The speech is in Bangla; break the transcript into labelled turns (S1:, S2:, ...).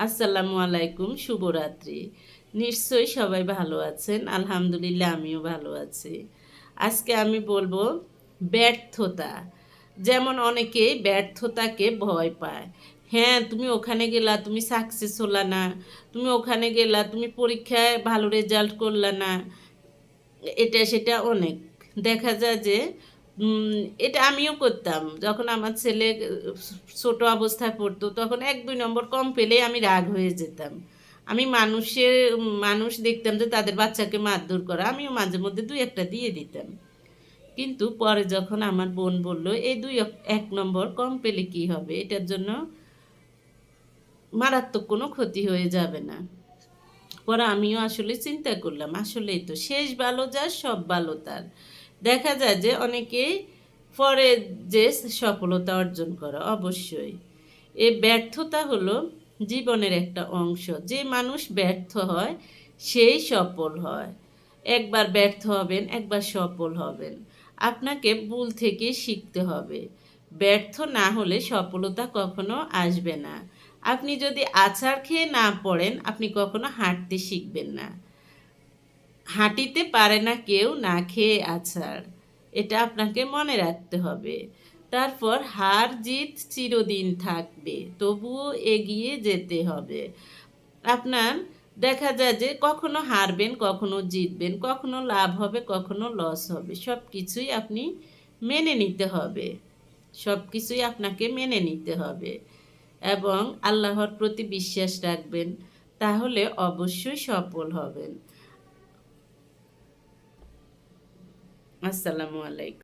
S1: আসসালামু আলাইকুম, শুভরাত্রি। নিশ্চয়ই সবাই ভালো আছেন। আলহামদুলিল্লাহ আমিও ভালো আছি। আজকে আমি বলবো ব্যর্থতা। যেমন অনেকেই ব্যর্থতাকে ভয় পায়। হ্যাঁ, তুমি ওখানে গেলা, তুমি সাকসেস হলা না। তুমি ওখানে গেলা, তুমি পরীক্ষায় ভালো রেজাল্ট করলা না। এটা সেটা অনেক। দেখা যায় যে উম এটা আমিও করতাম। যখন আমার ছেলে ছোট অবস্থায় পড়তো তখন ১-২ নম্বর কম পেলেই আমি রাগ হয়ে যেতাম। আমি মানুষ দেখতাম যে তাদের বাচ্চাকে মারধর করা, আমিও মাঝে মধ্যে ২-১ টা দিয়ে দিতাম। কিন্তু পরে যখন আমার বোন বলল, "এই ১ নম্বর কম পেলে কি হবে? এটার জন্য মারাত্মক কোনো ক্ষতি হয়ে যাবে না।" পরে আমিও আসলে চিন্তা করলাম, আসলেই তো শেষ ভালো যার সব ভালো তার। দেখা যায় যে অনেকেই পরে যে সফলতা অর্জন করে অবশ্যই। এই ব্যর্থতা হলো জীবনের একটা অংশ। যে মানুষ ব্যর্থ হয় সেই সফল হয়। একবার ব্যর্থ হবেন, একবার সফল হবেন। আপনাকে ভুল থেকে শিখতে হবে। ব্যর্থ না হলে সফলতা কখনো আসবে না। আপনি যদি আছাড় খেয়ে না পড়েন, আপনি কখনো হাঁটতে শিখবেন না। হাঁটিতে পারে না কেউ না খেয়ে আছাড়। এটা আপনাকে মনে রাখতে হবে। তারপর হার জিত চিরদিন থাকবে, তবুও এগিয়ে যেতে হবে। আপনার দেখা যায় যে কখনো হারবেন, কখনো জিতবেন, কখনো লাভ হবে, কখনো লস হবে। সব কিছুই আপনি মেনে নিতে হবে। সব কিছুই আপনাকে মেনে নিতে হবে এবং আল্লাহর প্রতি বিশ্বাস রাখবেন। তাহলে অবশ্যই সফল হবেন। আসসালামু আলাইকুম।